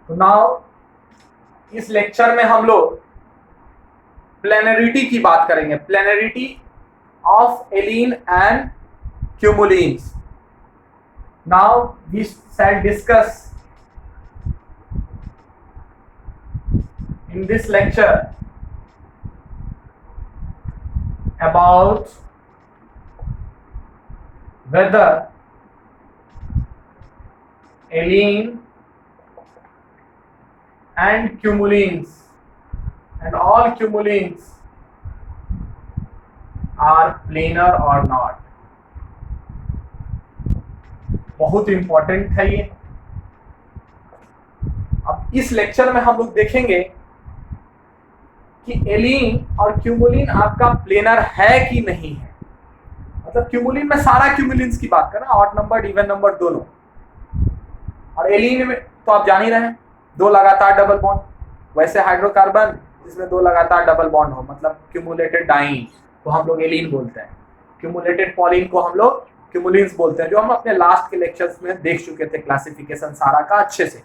तो नाउ इस लेक्चर में हम लोग प्लेनरिटी की बात करेंगे, planarity of allene and cumulenes. Now we shall discuss in this lecture about whether aline and cumulines and all cumulines are planar or not। बहुत इंपॉर्टेंट है ये। अब इस लेक्चर में हम लोग देखेंगे कि एलीन और क्यूमुलिन आपका प्लेनर है कि नहीं है। मतलब क्यूमुलिन में सारा क्यूमुलिन्स की बात करना, ऑड नंबर इवन नंबर दोनों, और एलीन में तो आप जान ही रहे हैं, दो लगातार डबल बॉन्ड। वैसे हाइड्रोकार्बन जिसमें दो लगातार डबल बॉन्ड हो, मतलब क्यूमुलेटेड डाइन को हम लोग एलीन बोलते हैं, क्यूमुलेटेड पॉलिन को हम लोग क्यूमुलिन्स बोलते हैं, जो हम अपने लास्ट के लेक्चर्स में देख चुके थे क्लासिफिकेशन सारा का अच्छे से।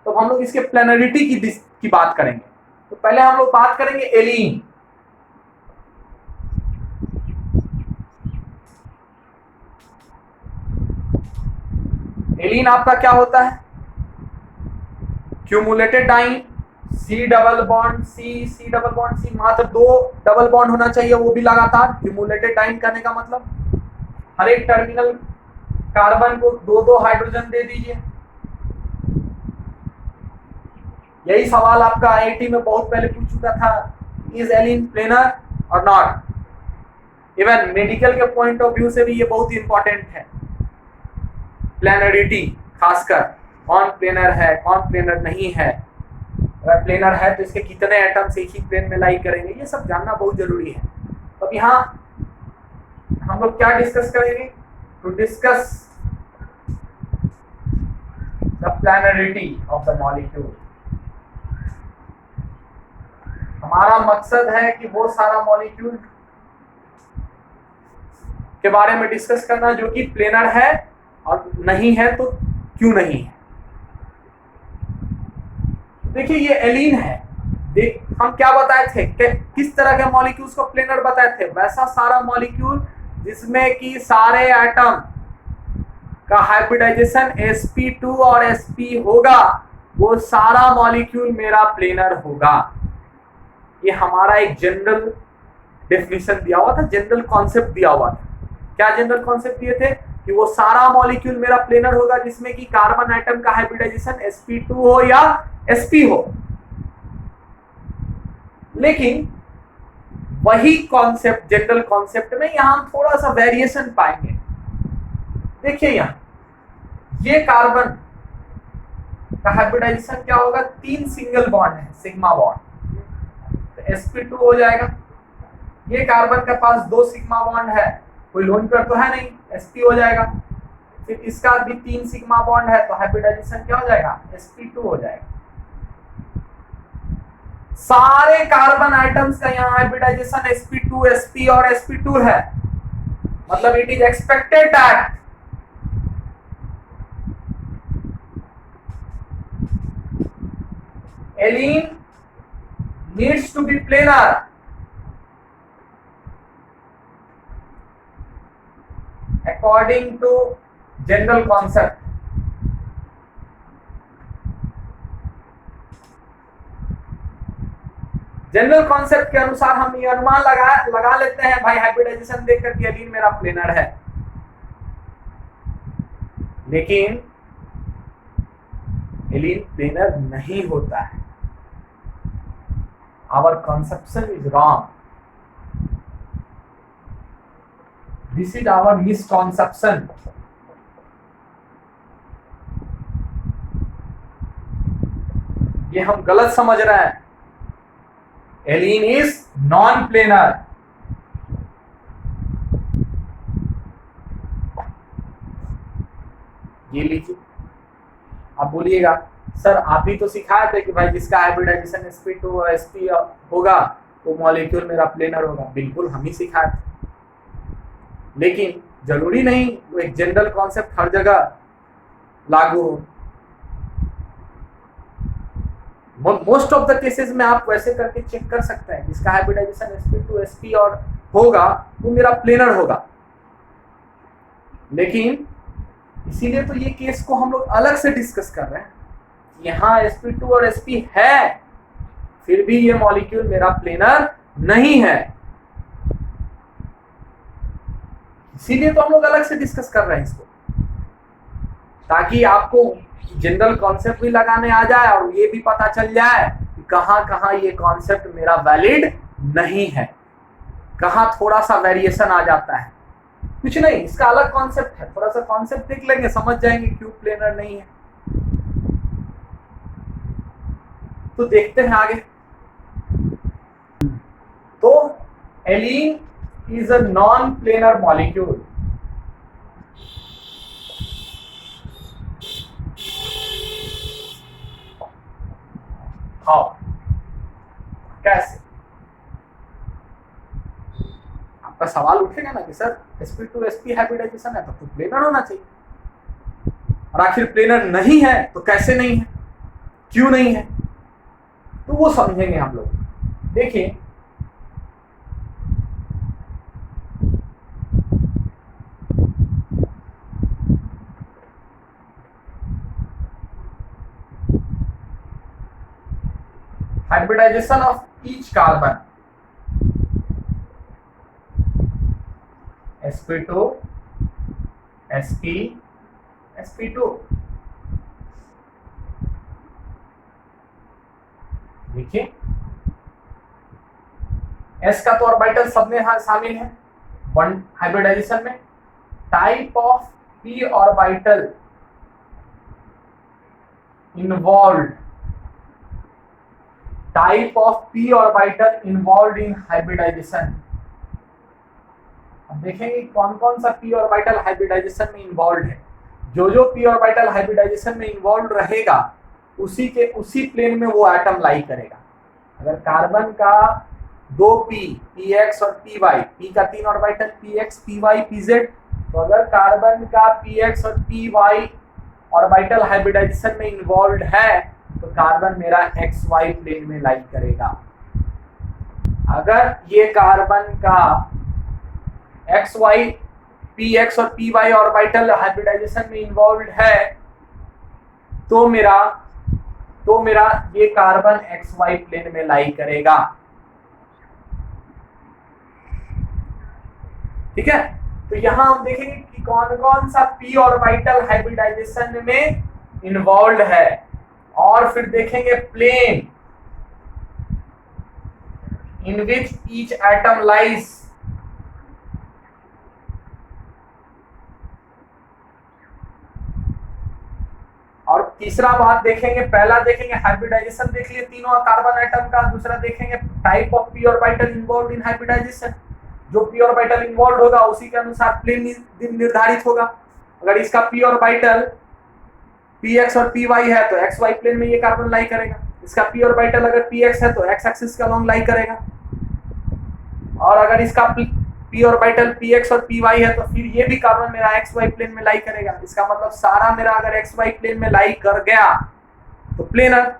तो हम लोग इसके प्लेनरिटी की बात करेंगे। तो पहले हम लोग बात करेंगे एलीन। एलीन आपका क्या होता है? Cumulated diene, C double bond C, C double bond C, मात्र दो डबल बॉन्ड होना चाहिए, वो भी लगातार। क्यूमुलेटेड डाइन करने का मतलब हर एक टर्मिनल कार्बन को दो दो हाइड्रोजन दे दीजिए। यही सवाल आपका आईआईटी में बहुत पहले पूछ चुका था, इज एलीन प्लेनर और नॉट। इवन मेडिकल के पॉइंट ऑफ व्यू से भी ये बहुत इंपॉर्टेंट है, प्लेनरिटी, खासकर कौन प्लेनर है कौन प्लेनर नहीं है। अगर प्लेनर है तो इसके कितने एटम्स एक ही प्लेन में लाई करेंगे, ये सब जानना बहुत जरूरी है। तो अब यहाँ हम लोग क्या डिस्कस करेंगे? To discuss the planarity of the molecule. हमारा मकसद है कि वो सारा मॉलिक्यूल के बारे में डिस्कस करना जो कि प्लेनर है, और नहीं है तो क्यों नहीं है। देखिए ये एलीन है, देख हम क्या बताए थे, किस तरह के मॉलिक्यूल्स को प्लेनर बताए थे। वैसा सारा मॉलिक्यूल जिसमें कि सारे एटम का हाइब्रिडाइजेशन sp2 और sp होगा, वो सारा मॉलिक्यूल मेरा प्लेनर होगा। ये हमारा एक जनरल डेफिनेशन दिया हुआ था, जनरल कॉन्सेप्ट दिया हुआ था। क्या जनरल कॉन्सेप्ट दिए थे? कि वो सारा मॉलिक्यूल मेरा प्लेनर होगा जिसमें कि कार्बन एटम का हाइब्रिडाइजेशन sp2 हो या sp हो। लेकिन वही कॉन्सेप्ट, जनरल कॉन्सेप्ट में यहां हम थोड़ा सा वेरिएशन पाएंगे। देखिए यहां ये कार्बन का हाइब्रिडाइजेशन क्या होगा? 3 सिंगल बॉन्ड है, सिग्मा बॉन्ड, sp2 हो जाएगा। ये कार्बन के पास 2 सिग्मा बॉन्ड है, कोई लोन पेयर तो है नहीं, sp हो जाएगा। फिर इसका भी 3 सिग्मा बॉन्ड है, तो हाइब्रिडाइजेशन क्या हो जाएगा? sp2 हो जाएगा। सारे कार्बन आइटम्स का यहाँ हाइब्रिडाइजेशन sp2 sp और sp2 है। मतलब it is expected that allene needs to be planar according to general concept। General concept के अनुसार हम ये अनुमान लगा लेते हैं भाई, हाइब्रिडाइजेशन देखकर कि एलीन मेरा प्लेनर है। लेकिन एलीन प्लेनर नहीं होता है। Our conception is wrong. This is our misconception. ये हम गलत समझ रहे हैं। एलीन इज नॉन प्लेनर। ये लीजिए, आप बोलिएगा सर आप ही तो सिखाए थे कि भाई जिसका हाइब्रिडाइजेशन sp2 और sp होगा वो मॉलिक्यूल मेरा प्लेनर होगा। बिल्कुल हम ही सिखाए थे, लेकिन जरूरी नहीं वो एक जनरल कॉन्सेप्ट हर जगह लागू हो। मोस्ट ऑफ द केसेस में आप वैसे करके चेक कर सकते हैं, जिसका हाइब्रिडाइजेशन sp2sp और होगा वो मेरा प्लेनर होगा। लेकिन इसीलिए तो ये केस को हम लोग अलग से डिस्कस कर रहे हैं। यहाँ sp2 और sp है, फिर भी ये मॉलिक्यूल मेरा प्लेनर नहीं है, इसीलिए तो हम लोग अलग से डिस्कस कर रहे हैं इसको, ताकि आपको जनरल कॉन्सेप्ट भी लगाने आ जाए और ये भी पता चल जाए कि कहाँ कहाँ ये कॉन्सेप्ट मेरा वैलिड नहीं है, कहाँ थोड़ा सा वेरिएशन आ जाता है। कुछ नहीं, इसका अलग कॉन्सेप्ट है, थोड़ा सा कॉन्सेप्ट देख लेंगे, समझ जाएंगे क्यों प्लेनर नहीं है। तो देखते हैं आगे। तो एलीन is a non-planar molecule. How? कैसे? आपका सवाल उठेगा ना कि सर sp2sp हाइब्रिडाइजेशन है तो प्लेनर होना चाहिए, और आखिर प्लेनर नहीं है तो कैसे नहीं है, क्यों नहीं है, तो वो समझेंगे हम लोग। देखिए hybridization of each carbon sp2 sp sp2। देखिए s का तो ऑर्बिटल सब में शामिल है बॉन्ड हाइब्रिडाइजेशन में। Type of p orbital involved, type of p orbital involved in hybridization. अब देखेंगे कौन कौन सा p ऑर्बिटल हाइब्रिडाइजेशन में इन्वॉल्व है। जो जो p ऑर्बिटल हाइब्रिडाइजेशन में इन्वॉल्व रहेगा उसी प्लेन में वो एटम लाई करेगा। अगर कार्बन का 2p px और py, p का 3 ऑर्बिटल px py pz, तो अगर कार्बन का px और py ऑर्बिटल हाइब्रिडाइजेशन में इन्वॉल्व है तो कार्बन मेरा xy प्लेन में लाई करेगा। अगर ये कार्बन का xy px और py ऑर्बिटल हाइब्रिडाइजेशन में इन्वॉल्व है तो मेरा ये कार्बन xy प्लेन में लाई करेगा। ठीक है, तो यहां हम देखेंगे कि कौन कौन सा p ऑर्बिटल हाइब्रिडाइजेशन में इन्वॉल्व है, और फिर देखेंगे plane in which each atom lies. और तीसरा बात देखेंगे, पहला देखेंगे हाइब्रिडाइजेशन देख लिए तीनों कार्बन एटम का, दूसरा देखेंगे type of p orbital involve in hybridization. जो p ऑर्बिटल इन्वॉल्व होगा उसी के अनुसार प्लेन निर्धारित होगा। अगर इसका p ऑर्बिटल px और py है तो xy प्लेन में ये कार्बन लाई करेगा। इसका p ऑर्बिटल अगर px है तो x एक्सिस का लॉन्ग लाई करेगा, और अगर इसका p ऑर्बिटल px और py है तो फिर ये भी कार्बन मेरा xy प्लेन में लाई करेगा। इसका मतलब सारा मेरा अगर xy प्लेन में लाई कर गया तो प्लेनर,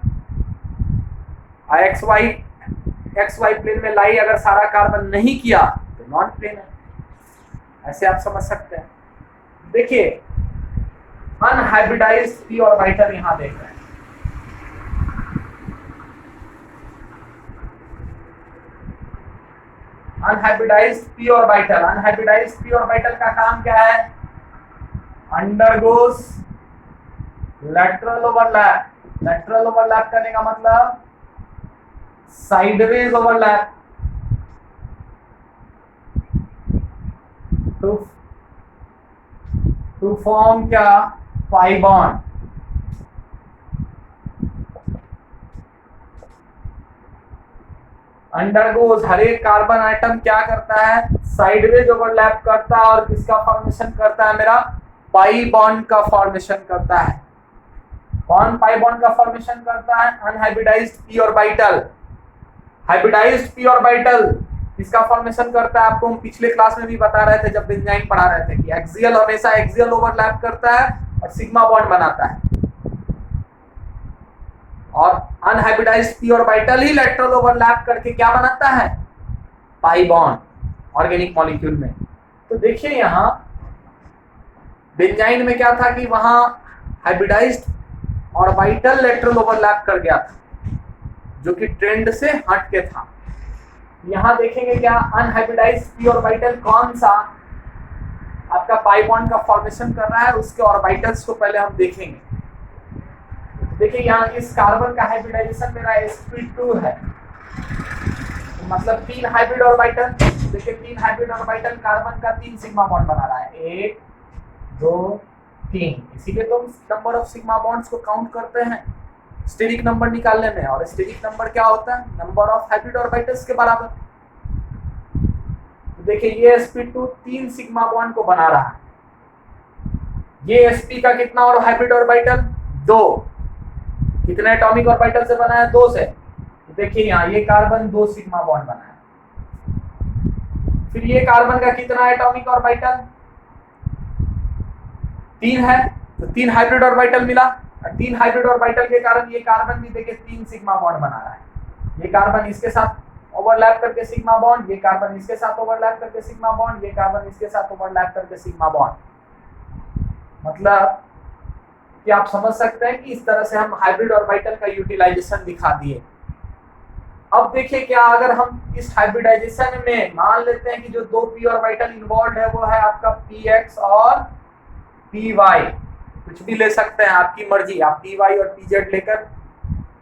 xy प्लेन में लाई अगर सारा कार्बन नहीं किया तो नॉन प्लेनर। ऐसे आप समझ सकते हैं। देखिए अनहाइब्रिडाइज्ड p ऑर्बिटल यहां देख रहे हैं। अनहाइब्रिडाइज्ड p ऑर्बिटल का काम क्या है? Undergoes lateral overlap. Lateral overlap करने का मतलब साइडवेज ओवरलैप टू फॉर्म क्या? Pi bond. अंडरगोज, हर एक कार्बन आइटम क्या करता है? साइडवेज ओवरलैप करता है, और किसका फॉर्मेशन करता है? मेरा पाई बॉन्ड का फॉर्मेशन करता है। कौन पाई बॉन्ड का फॉर्मेशन करता है? Unhybridized p orbital. Hybridized p orbital इसका फॉर्मेशन करता है, आपको हम पिछले क्लास में भी बता रहे थे जब बेंजाइन पढ़ा रहे थे कि एक्सियल हमेशा एक्सियल ओवरलैप करता है और सिग्मा बॉन्ड बनाता है। और अनहाइब्रिडाइज्ड पी ऑर्बिटल ही लेटरल ओवरलैप करके क्या बनाता है, पाई बॉन्ड ऑर्गेनिक मॉलिक्यूल में। तो देखिए यहाँ बेंजाइन में क्या था कि वहां हाइब्रिडाइज्ड ऑर्बिटल लेटरल ओवरलैप कर गया था, जो कि ट्रेंड से हट के था। यहां देखेंगे क्या अनहाइब्रिडाइज्ड पी ऑर्बिटल कौन सा आपका पाई बॉन्ड का फॉर्मेशन कर रहा है, उसके ऑर्बिटल्स को पहले हम देखेंगे। देखिए यहाँ इस कार्बन का हाइब्रिडाइजेशन मेरा sp2 है, तो मतलब 3 हाइब्रिड ऑर्बिटल। देखिए 3 हाइब्रिड ऑर्बिटल कार्बन का 3 सिग्मा बॉन्ड बना रहा है, 1 2 3। इसीलिए तो नंबर ऑफ सिग्मा बॉन्ड्स को काउंट करते हैं स्टेरिक नंबर निकालने में, और स्टेरिक नंबर क्या होता है, नंबर ऑफ हाइब्रिड ऑर्बिटल्स के बराबर। तो देखिए ये sp2 3 सिग्मा बॉन्ड को बना रहा है, ये sp का कितना और हाइब्रिड ऑर्बिटल 2, कितने एटॉमिक ऑर्बिटल से बना है, 2 से। तो देखिए यहाँ ये कार्बन 2 सिग्मा बॉन्ड बना है, फिर ये कार्बन का कितना एटॉमिक ऑर्बिटल 3 है, तो 3 हाइब्रिड ऑर्बिटल मिला, और 3 हाइब्रिड ऑर्बिटल के कारण ये कार्बन भी देखिए 3 सिग्मा बॉन्ड बना रहा है। ये कार्बन इसके साथ ओवरलैप करके सिग्मा बॉन्ड, ये कार्बन इसके साथ ओवरलैप करके सिग्मा बॉन्ड, ये कार्बन इसके साथ ओवरलैप करके सिग्मा बॉन्ड। मतलब कि आप समझ सकते हैं कि इस तरह से हम हाइब्रिड ऑर्बिटल का यूटिलाइजेशन दिखा दिए। अब देखिए क्या अगर हम इस हाइब्रिडाइजेशन में मान लेते हैं कि जो 2 पी ऑर्बिटल इन्वॉल्व है वो है आपका px और py, कुछ भी ले सकते हैं, आपकी मर्जी, आप py और pz लेकर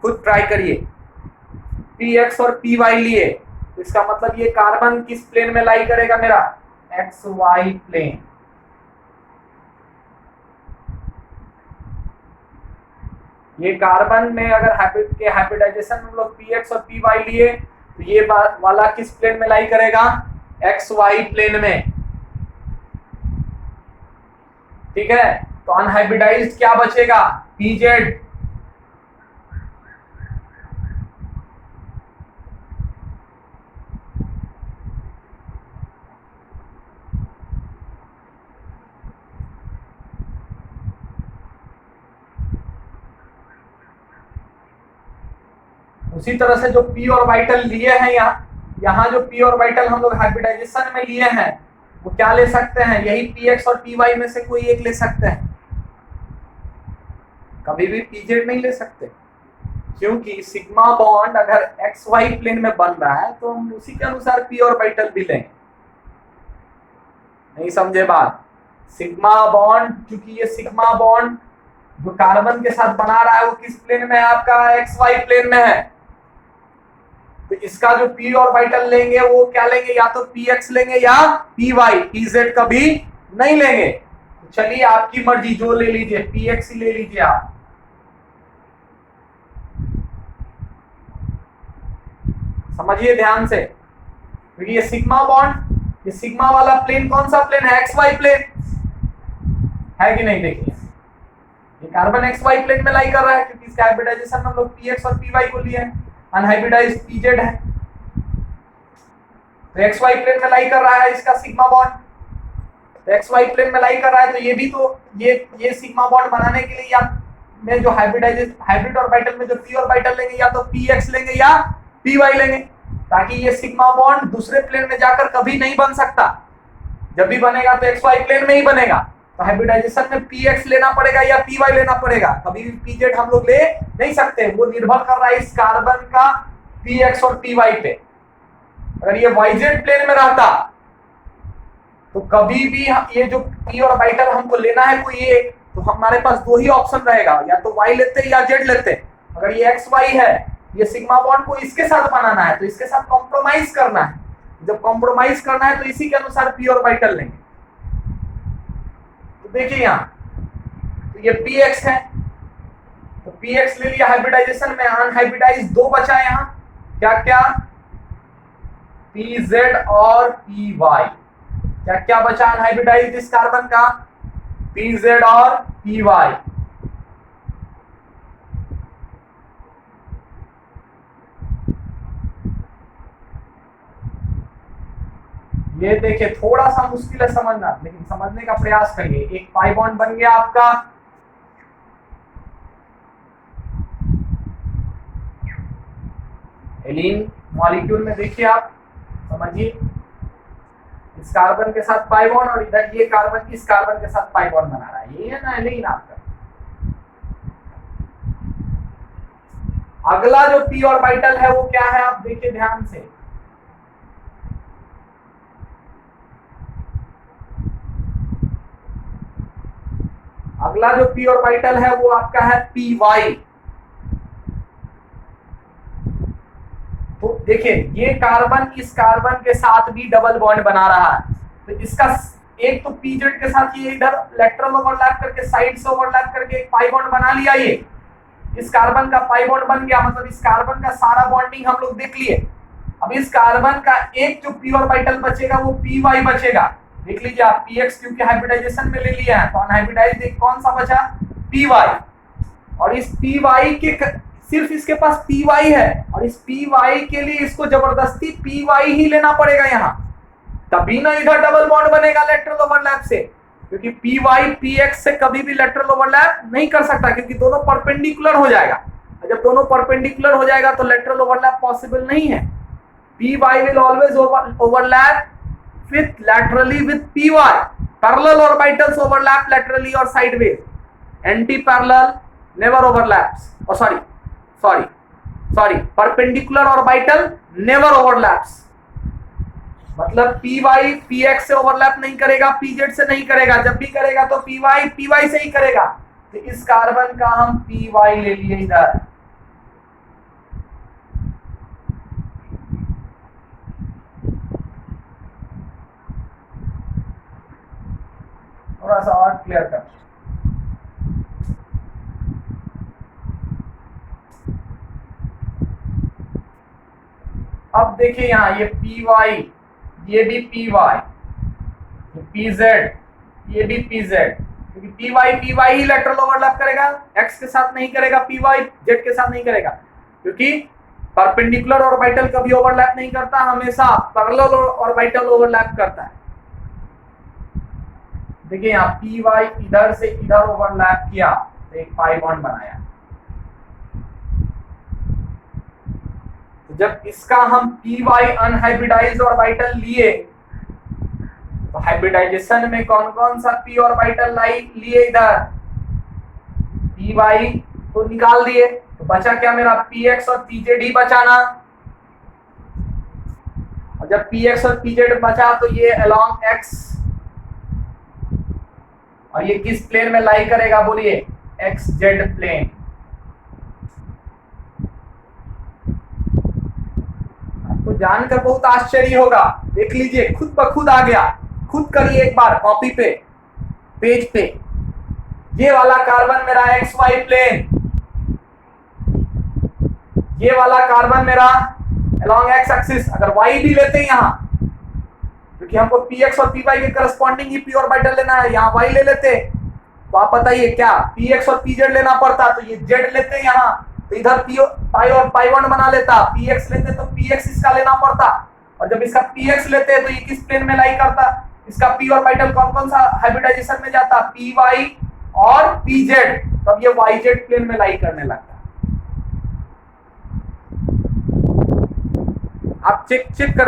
खुद ट्राई करिए। px और py लिए तो इसका मतलब ये कार्बन किस प्लेन में लाई करेगा, मेरा xy प्लेन। ये कार्बन में अगर हाइब्रिडाइजेशन में हम लोग px और py लिए तो ये वाला किस प्लेन में लाई करेगा, xy प्लेन में। ठीक है, तो अनहाइब्रिडाइज्ड क्या बचेगा, pz। उसी तरह से जो p ऑर्बिटल लिए हैं यहाँ जो p ऑर्बिटल हम लोग हाइब्रिडाइजेशन में लिए हैं वो क्या ले सकते हैं, यही px और py में से कोई एक ले सकते हैं, कभी भी pz नहीं ले सकते, क्योंकि सिग्मा बॉन्ड अगर xy प्लेन में बन रहा है तो हम उसी के अनुसार p ऑर्बिटल भी लेंगे। नहीं समझे बात, सिग्मा बॉन्ड, क्योंकि ये सिग्मा बॉन्ड जो कार्बन के साथ बना रहा है वो किस प्लेन में है, आपका xy प्लेन में है। तो इसका जो p ऑर्बिटल लेंगे वो क्या लेंगे, या तो px लेंगे या py, pz कभी नहीं लेंगे। तो चलिए आपकी मर्जी, जो ले लीजिए, px ही ले लीजिए आप। समझिए ध्यान से, क्योंकि ये सिग्मा बॉन्ड, ये सिग्मा वाला प्लेन कौन सा प्लेन है, xy प्लेन है कि नहीं। देखिए ये कार्बन xy प्लेन में लाई कर रहा है, क्योंकि इसका हाइब्रिडाइजेशन हम लोग px और py को लिए हैं, अनहाइब्रिडाइज्ड pz है, तो xy प्लेन में लाई कर रहा है इसका सिग्मा बॉन्ड। तो xy प्लेन में लाई कर रहा है तो ये भी तो ये सिग्मा बॉन्ड बनाने के लिए या में जो हाइब्रिड ऑर्बिटल में जो p ऑर्बिटल लेंगे या तो px लेंगे या py लेंगे, ताकि ये सिग्मा बॉन्ड दूसरे प्लेन में जाकर कभी नहीं बन सकता, जब भी बनेगा तो xy प्लेन में ही बनेगा। तो हाइब्रिडाइजेशन में px लेना पड़ेगा या py लेना पड़ेगा, कभी भी pz हम लोग ले नहीं सकते, वो निर्भर कर रहा है इस कार्बन का px और py पे। अगर ये yz प्लेन में रहता तो कभी भी ये जो p ऑर्बिटल हमको लेना है कोई एक, तो हमारे पास 2 ही ऑप्शन रहेगा, या तो y लेते या z लेते। अगर ये xy है, ये सिग्मा बॉन्ड को इसके साथ बनाना है तो इसके साथ कॉम्प्रोमाइज करना है, जब कॉम्प्रोमाइज करना है तो इसी के अनुसार p ऑर्बिटल लेंगे। तो देखिए यहाँ तो ये px है, तो px ले लिया हाइब्रिडाइजेशन में, अनहाइब्रिडाइज 2 बचा यहाँ, क्या क्या, pz और py। क्या क्या बचा अनहाइब्रिडाइज इस कार्बन का, pz और py। ये देखिए थोड़ा सा मुश्किल है समझना, लेकिन समझने का प्रयास करिए। एक पाई बॉन्ड बन गया आपका, एलीन मॉलिक्यूल में देखिए आप, समझिए, इस कार्बन के साथ पाई बॉन्ड और इधर ये कार्बन इस कार्बन के साथ पाई बॉन्ड बना रहा है, ये है ना एलीन आपका। अगला जो पी ऑर्बिटल है वो क्या है, आप देखिए ध्यान से, अगला जो पी ऑर्बिटल है वो आपका है पी वाई। तो देखिए ये कार्बन इस कार्बन के साथ भी डबल बॉन्ड बना रहा है, तो इसका एक तो पीजेड के साथ ये इधर लेटरल ओवरलैप करके साइड से ओवरलैप करके एक पाई बॉन्ड बना लिया, ये इस कार्बन का पाई बॉन्ड बन गया, मतलब इस कार्बन का सारा बॉन्डिंग हम लोग देख लिए। अब इस कार्बन का एक जो पी ऑर्बिटल बचेगा वो पी वाई बचेगा, देख लीजिए आप, पी एक्स क्योंकि हाइब्रिडाइजेशन में ले लिया है तो अनहाइब्रिडाइज्ड एक कौन सा बचा, पी वाई। और इस पी वाई के सिर्फ इसके पास पी वाई है और इस पी वाई के लिए इसको जबरदस्ती पी वाई ही लेना पड़ेगा यहाँ, तभी ना इधर डबल बॉन्ड बनेगा लेटरल ओवरलैप से, क्योंकि पी वाई पी एक्स से कभी भी लेटरल ओवरलैप नहीं कर सकता क्योंकि दोनों परपेंडिकुलर हो जाएगा। जब दोनों परपेंडिकुलर हो जाएगा तो लेटरल ओवरलैप पॉसिबल नहीं है। P Y will always overlap with laterally with py, parallel orbitals overlap laterally or sideways, anti-parallel never overlaps, sorry perpendicular orbital never overlaps, मतलब py px से ओवरलैप नहीं करेगा, pz से नहीं करेगा, जब भी करेगा तो py से ही करेगा। तो इस कार्बन का हम py ले लिए इधर, थोड़ा सा और क्लियर कर। अब देखिए यहाँ ये पी वाई, ये भी पी वाई, पी जेड, ये भी पी जेड, क्योंकि P why he lateral overlap करेगा, एक्स के साथ नहीं करेगा, पी वाई जेड के साथ नहीं करेगा, क्योंकि परपेंडिकुलर ऑर्बिटल कभी ओवरलैप नहीं करता, हमेशा पैरेलल ऑर्बिटल ओवरलैप करता है। देखिए यहाँ पी वाई इधर से इधर ओवरलैप किया तो एक पाई बॉन्ड बनाया, तो जब इसका हम पी वाई अनहाइब्रिडाइज्ड ऑर्बिटल लिए तो हाइब्रिडाइजेशन में कौन कौन सा पी ऑर्बिटल लिए इधर, पी वाई तो निकाल दिए, तो बचा क्या मेरा पी एक्स और पी जेड ही बचाना, और जब पी एक्स और पी जेड बचा तो ये अलोंग एक्स, और ये किस प्लेन में लाई करेगा बोलिए, एक्स जेड प्लेन। आपको जानकर बहुत आश्चर्य होगा, देख लीजिए खुद ब खुद आ गया, खुद करिए एक बार कॉपी पे, पेज पे, ये वाला कार्बन मेरा एक्स वाई प्लेन, ये वाला कार्बन मेरा अलोंग एक्स एक्सिस, अगर वाई भी लेते हैं यहाँ, क्योंकि हमको पी एक्स और पी वाई के करस्पॉन्डिंग ही पी ऑर्बिटल लेना है, यहाँ वाई ले लेते तो आप बताइए क्या पी एक्स और पी जेड लेना पड़ता, तो ये जेड लेते हैं यहाँ, तो इधर पाई और पाई बॉन्ड बना लेता, पी एक्स लेते तो पी एक्स इसका लेना पड़ता, और जब इसका पी एक्स लेते तो ये किस प्लेन में लाई करता, इसका पी ऑर्बिटल कौन कौन सा हाइब्रिडाइजेशन में जाता, पी वाई और पी जेड, तब ये वाई जेड प्लेन में लाई करने लगता। आप चेक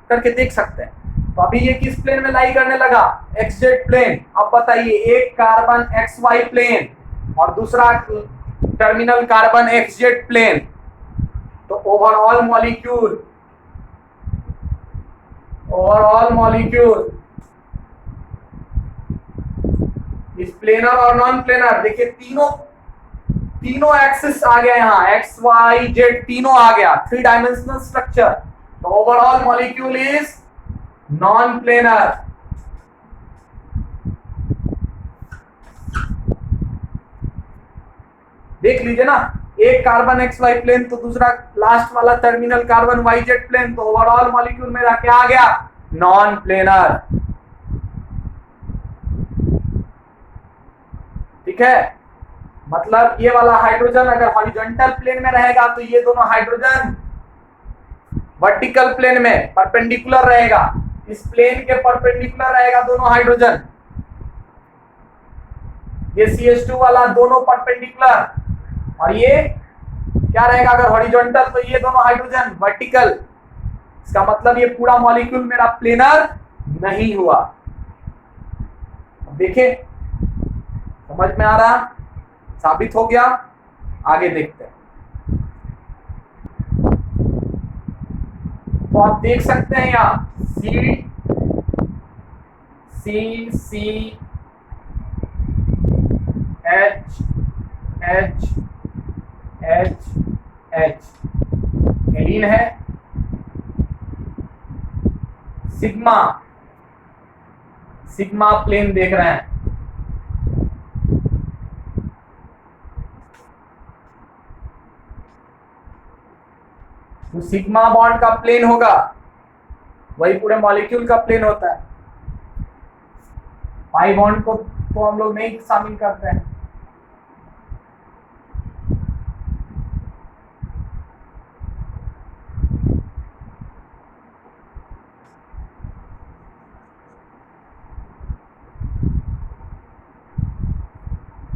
करके देख सकते हैं। तो अभी ये किस प्लेन में लाई करने लगा, एक्स जेड प्लेन। अब बताइए एक कार्बन एक्स वाई प्लेन और दूसरा terminal carbon X Z plane, तो ओवरऑल मॉलिक्यूल इस प्लेनर और नॉन प्लेनर, देखिए तीनों एक्सिस आ गया यहाँ, एक्स वाई जेड तीनों आ गया, 3 डायमेंशनल स्ट्रक्चर। तो overall molecule is non planar. देख लीजिए ना, एक कार्बन एक्स वाई प्लेन तो दूसरा लास्ट वाला terminal carbon Y Z plane, तो ओवरऑल मॉलिक्यूल मेरा क्या आ गया, नॉन प्लेनर। ठीक है, मतलब ये वाला हाइड्रोजन अगर हॉरिजॉन्टल प्लेन में रहेगा तो ये दोनों हाइड्रोजन वर्टिकल प्लेन में परपेंडिकुलर रहेगा, इस प्लेन के परपेंडिकुलर रहेगा दोनों हाइड्रोजन, ये CH2 वाला दोनों परपेंडिकुलर, और ये क्या रहेगा अगर हॉरिजॉन्टल, तो ये दोनों हाइड्रोजन वर्टिकल, इसका मतलब ये पूरा मॉलिक्यूल मेरा प्लेनर नहीं हुआ। देखें, समझ में आ रहा, साबित हो गया। आगे देखते हैं। तो आप देख सकते हैं यहाँ C H H H H एलीन है। सिग्मा सिग्मा प्लेन देख रहे हैं, तो सिग्मा बॉन्ड का प्लेन होगा, वही पूरे मॉलिक्यूल का प्लेन होता है। पाई बॉन्ड को तो हम लोग नहीं शामिल करते हैं।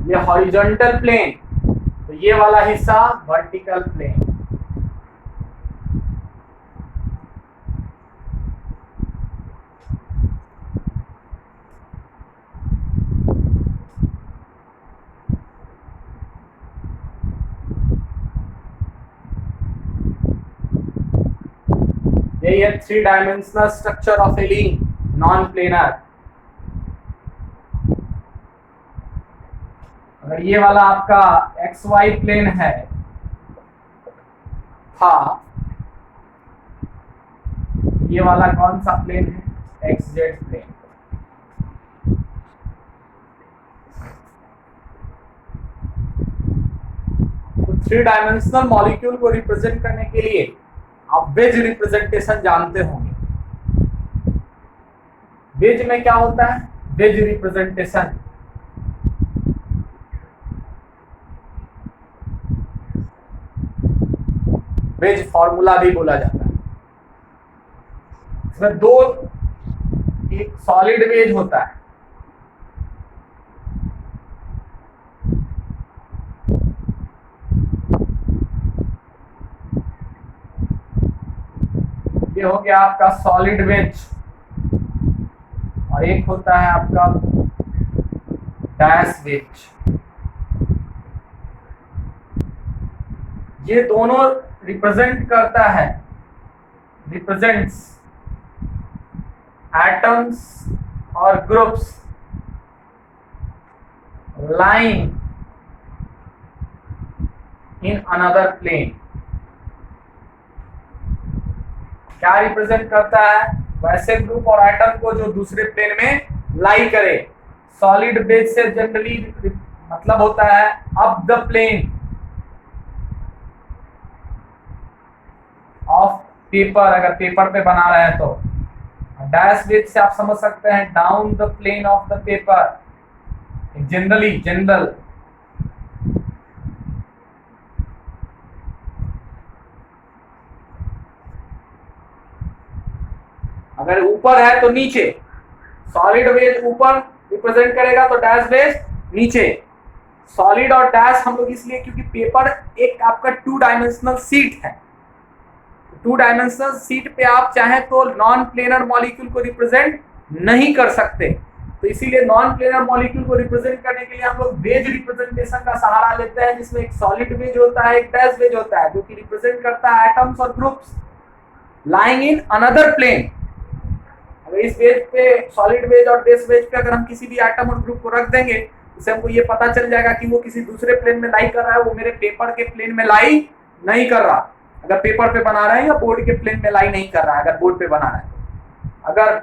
ये हॉरिजॉन्टल प्लेन, तो ये वाला हिस्सा वर्टिकल प्लेन। यही है 3 dimensional structure of allene, non planar. अगर ये वाला आपका XY प्लेन है था, ये वाला कौन सा प्लेन है? XZ plane. तो 3 डायमेंशनल मॉलिक्यूल को रिप्रेजेंट करने के लिए आप वेज रिप्रेजेंटेशन जानते होंगे। वेज में क्या होता है? वेज रिप्रेजेंटेशन, वेज फॉर्मूला भी बोला जाता है। इसमें दो, एक सॉलिड वेज होता है, ये हो गया आपका सॉलिड वेज, और एक होता है आपका डैश वेज। ये दोनों रिप्रेजेंट करता है, रिप्रेजेंट्स एटम्स और groups lying in another plane। क्या रिप्रेजेंट करता है? वैसे ग्रुप और एटम को जो दूसरे प्लेन में लाई करे। सॉलिड बेस से जनरली मतलब होता है up the plane of paper, अगर पेपर पे बना रहे हैं तो। डैश बेस से आप समझ सकते हैं down the plane of the paper, generally general. अगर ऊपर है तो नीचे, सॉलिड वेज ऊपर रिप्रेजेंट करेगा तो डैश बेस नीचे। सॉलिड और डैश हम लोग इसलिए क्योंकि पेपर एक आपका 2 डायमेंशनल शीट है। 2 डायमेंशनल शीट पे आप चाहे तो नॉन प्लेनर मॉलिक्यूल को रिप्रेजेंट नहीं कर सकते, तो इसीलिए नॉन प्लेनर मॉलिक्यूल को रिप्रेजेंट करने के लिए हम लोग वेज रिप्रेजेंटेशन का सहारा लेते हैं, जिसमें एक सॉलिड वेज होता है, एक डैश वेज होता है, जो कि रिप्रेजेंट करता है एटम्स और groups lying in another plane. अगर इस वेज पे, सॉलिड वेज और डैश वेज पे अगर हम किसी भी एटम और ग्रुप को रख देंगे, उससे हमको ये पता चल जाएगा कि वो किसी दूसरे प्लेन में लाई कर रहा है, वो मेरे पेपर के प्लेन में लाई नहीं कर रहा। अगर पेपर पे बना रहा है या बोर्ड के प्लेन में लाई नहीं कर रहा है, अगर बोर्ड पे बना रहा है। अगर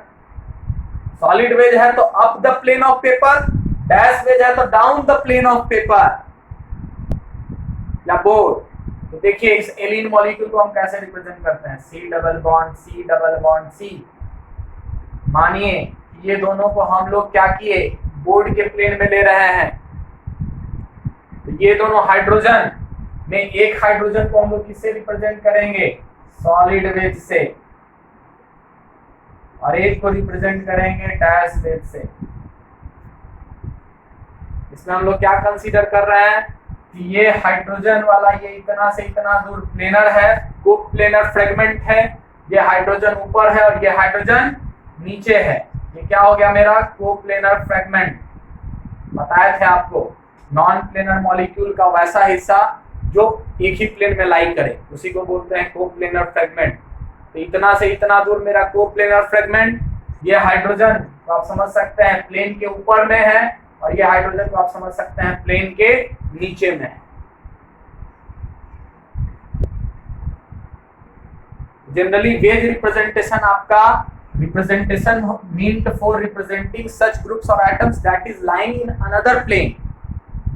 सॉलिड वेज है तो up the plane of paper, dash wedge है तो down the plane of paper या बोर्ड। तो देखिए इस एलीन मॉलिक्यूल को हम कैसे रिप्रेजेंट करते हैं, C double bond C double bond C। मानिए ये दोनों को हम लोग क्या किए, बोर्ड के प्लेन में ले रहे हैं, तो ये दोनों हाइड्रोजन में एक हाइड्रोजन को हम लोग किससे रिप्रेजेंट करेंगे, सॉलिड वेज से, और एक को रिप्रेजेंट करेंगे डैश वेज से। इसमें हम लोग क्या कंसीडर कर रहे हैं, ये हाइड्रोजन वाला ये इतना से इतना दूर प्लेनर है, को प्लेनर फ्रेगमेंट है। ये हाइड्रोजन ऊपर है और ये हाइड्रोजन नीचे है। ये क्या हो गया मेरा को प्लेनर फ्रेगमेंट। बताए थे आपको नॉन प्लेनर मॉलिक्यूल का वैसा हिस्सा जो एक ही प्लेन में लाई करे उसी को बोलते हैं को प्लेनर फ्रेगमेंट। तो इतना से इतना दूर मेरा को प्लेनर फ्रेगमेंट। ये हाइड्रोजन तो आप समझ सकते हैं प्लेन के ऊपर में है और ये हाइड्रोजन को आप समझ सकते हैं प्लेन के नीचे में है। जनरली वेज रिप्रेजेंटेशन आपका representation meant for representing such groups or atoms that is lying in another plane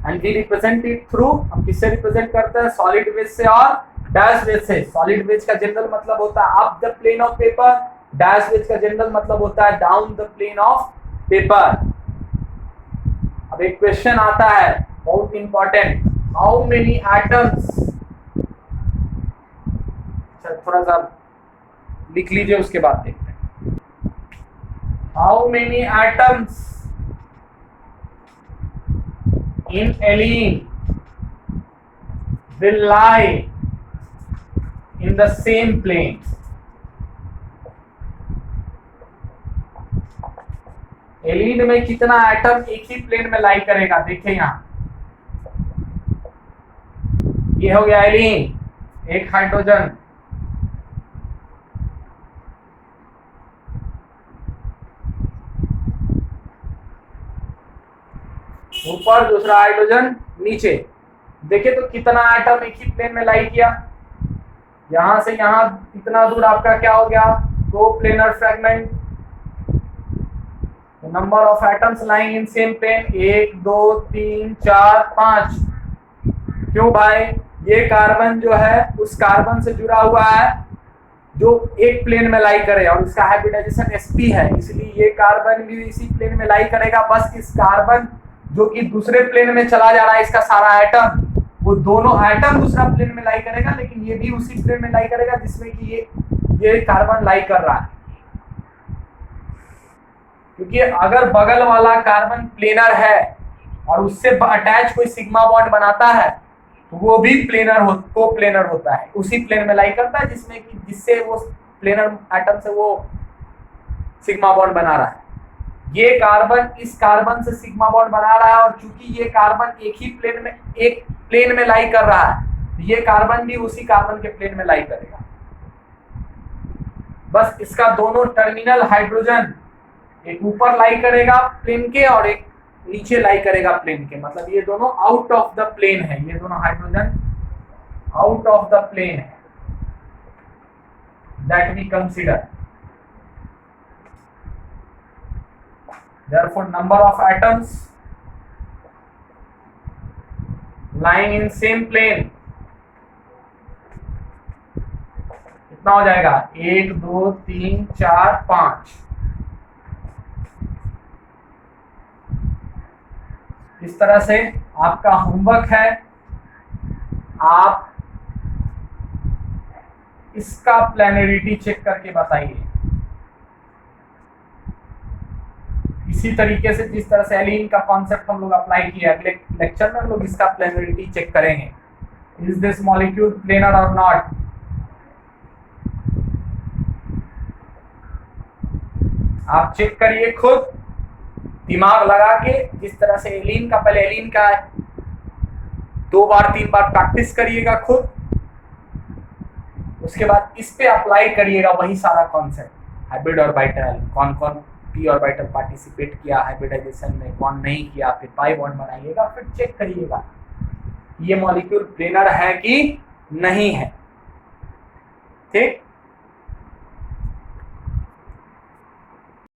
and we represent it through, हम किससे रिप्रेजेंट करते हैं सॉलिड वेज से और डैश वेज से। सॉलिड वेज का जनरल मतलब होता है up the plane of paper, dash wedge का जनरल मतलब होता है down the plane of paper. अब एक क्वेश्चन आता है बहुत इंपॉर्टेंट, हाउ मेनी एटम्स, थोड़ा सा लिख लीजिए उसके बाद देखते हैं। How many atoms in allene will lie in the same plane? एलीन में कितना एटम एक ही प्लेन में लाई करेगा? देखिए यहां ये हो गया एलीन, एक हाइड्रोजन, ऊपर दूसरा हाइड्रोजन नीचे। देखिए तो कितना एटम एक ही प्लेन में लाई किया। यहां से यहां इतना दूर आपका क्या हो गया को planar fragment. Number of atoms lying in same plane 1 2 3 4 5। क्यों भाई? ये कार्बन जो है उस कार्बन से जुड़ा हुआ है जो एक प्लेन में लाई करे और इसका हाइब्रिडाइजेशन sp है, इसलिए ये कार्बन भी इसी प्लेन में लाई करेगा। बस इस कार्बन जो कि दूसरे प्लेन में चला जा रहा है इसका सारा एटम, वो दोनों एटम दूसरा प्लेन में लाई करेगा, लेकिन ये भी उसी प्लेन में लाई करेगा जिसमें कि ये कार्बन लाई कर रहा है। क्योंकि अगर बगल वाला कार्बन प्लेनर है और उससे अटैच कोई सिग्मा बॉन्ड बनाता है तो वो भी को प्लेनर होता है, उसी प्लेन में लाई करता है जिसमें कि जिससे वो प्लेनर एटम से वो सिग्मा बॉन्ड बना रहा है। ये कार्बन इस कार्बन से सिग्मा बॉन्ड बना रहा है और चूंकि ये कार्बन एक ही प्लेन में लाई कर रहा है तो ये कार्बन भी उसी कार्बन के प्लेन में लाई करेगा। बस इसका दोनों टर्मिनल हाइड्रोजन एक ऊपर लाई करेगा प्लेन के और एक नीचे लाई करेगा प्लेन के, मतलब ये दोनों आउट ऑफ द प्लेन है, ये दोनों hydrogen out of the plane है that we consider. Therefore, number of atoms lying in same plane कितना हो जाएगा 1 2 3 4 5। इस तरह से आपका होमवर्क है, आप इसका प्लैनरिटी चेक करके बताइए। इसी तरीके से जिस तरह से एलीन का कॉन्सेप्ट हम लोग अप्लाई किया, अगले लेक्चर में हम लोग इसका प्लैनरिटी चेक करेंगे। इज दिस मॉलिक्यूल प्लेनर और नॉट? आप चेक करिए खुद दिमाग लगा के, जिस तरह से एलीन का पहले एलीन का 2 बार 3 बार प्रैक्टिस करिएगा खुद, उसके बाद इस पे अप्लाई करिएगा वही सारा कॉन्सेप्ट। हाइब्रिड ऑर्बिटल, कौन कौन पी ऑर्बिटल पार्टिसिपेट किया हाइब्रिडाइजेशन में, कौन नहीं किया, फिर पाई बॉन्ड बनाइएगा, फिर चेक करिएगा ये मॉलिक्यूल प्लेनर है कि नहीं है। ठीक।